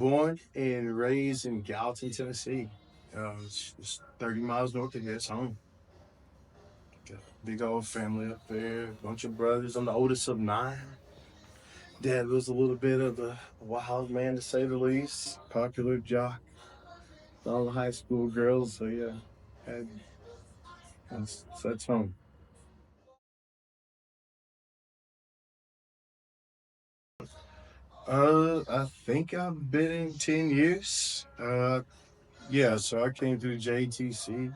Born and raised in Gallatin, Tennessee. It's 30 miles north of here. It's home. Got a big old family up there, bunch of brothers. I'm the oldest of nine. Dad was a little bit of a wild man, to say the least. Popular jock, all the high school girls. So yeah, had, that's home. I think I've been in 10 years. Yeah. So I came through JTC.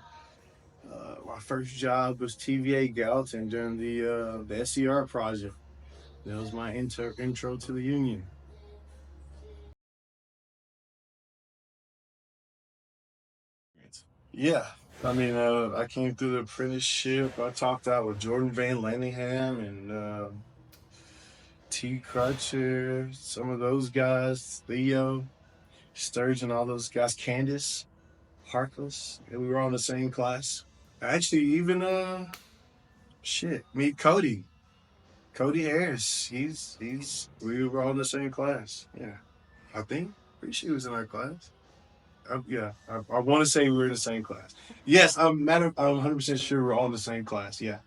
My first job was TVA Gallatin during the SER project. That was my intro to the union. Yeah, I mean, I came through the apprenticeship. I talked out with Jordan Van Lanningham and T. Crutcher, some of those guys, Theo, Sturgeon, all those guys, Candace, Harkless. And we were all in the same class. Actually, even meet Cody. Cody Harris. We were all in the same class. Yeah, I think. Pretty sure he was in our class. Yeah, I want to say we were in the same class. Yes, I'm 100% sure we're all in the same class. Yeah,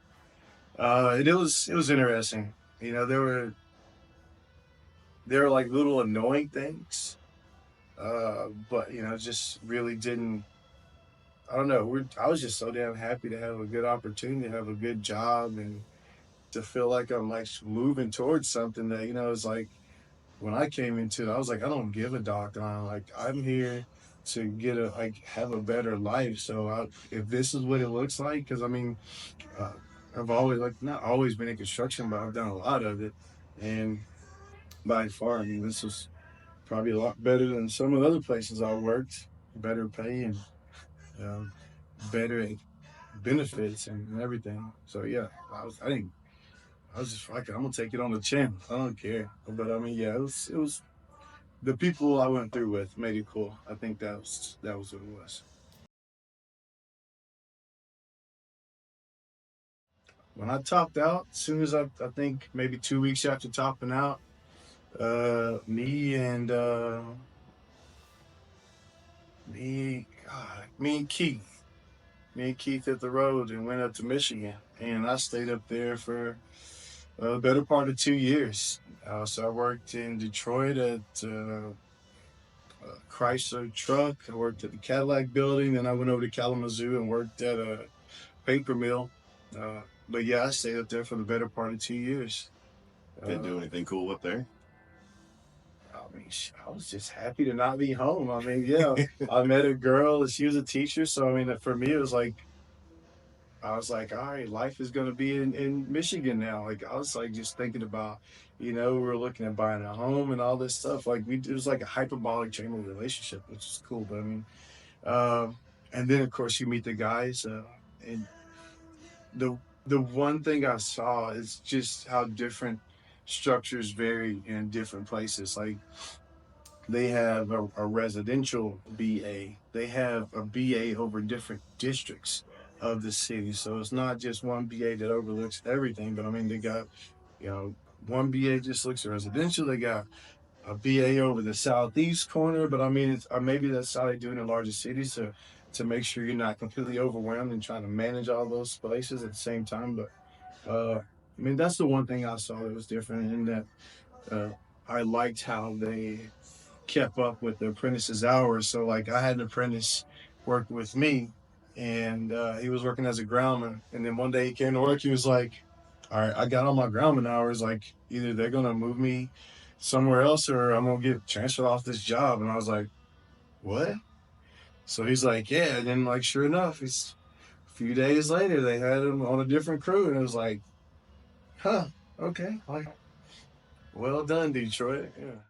and it was interesting. You know, there were like little annoying things, but just really didn't. I don't know. I was just so damn happy to have a good opportunity, to have a good job, and to feel like I'm like moving towards something that is like when I came into it, I was like, I don't give a doggone. Like I'm here to get a like have a better life. So if this is what it looks like, because I mean, uh, I've always like not always been in construction, but I've done a lot of it, and by far, I mean, this was probably a lot better than some of the other places I worked. Better pay and um, better benefits and everything. So yeah, I was just like, I'm gonna take it on the chin. I don't care. But I mean, yeah, it was the people I went through with made it cool. I think that was what it was. When I topped out, as soon as I think maybe 2 weeks after topping out, me and me and Keith hit the road and went up to Michigan, and I stayed up there for a better part of 2 years. So I worked in Detroit at Chrysler Truck. I worked at the Cadillac Building. Then I went over to Kalamazoo and worked at a paper mill. But yeah, I stayed up there for the better part of 2 years. Didn't Uh, do anything cool up there. I mean, I was just happy to not be home. I mean, yeah, I met a girl and she was a teacher. So, I mean, for me, it was like, I was like, all right, life is going to be in Michigan now. Like, I was like, just thinking about, we were looking at buying a home and all this stuff. Like, it was like a hyperbolic chain of relationship, which is cool. But I mean, uh, and then of course you meet the guys, and the the one thing I saw is just how different structures vary in different places. Like they have a residential BA, they have a BA over different districts of the city. So it's not just one BA that overlooks everything. But I mean, they got you know one BA just looks at residential. They got a BA over the southeast corner, but I mean, maybe that's how they do it in larger cities to make sure you're not completely overwhelmed and trying to manage all those places at the same time. But I mean, that's the one thing I saw that was different, in that uh, I liked how they kept up with the apprentice's hours. So, like, I had an apprentice work with me, and he was working as a groundman. And then one day he came to work. He was like, "All right, I got all my groundman hours. Like, either they're gonna move me somewhere else, or I'm gonna get transferred off this job." And I was like, "What?" So he's like, "Yeah." And then, like, sure enough, he's a few days later they had him on a different crew, and it was like, "Huh, okay, like, well done, Detroit." Yeah.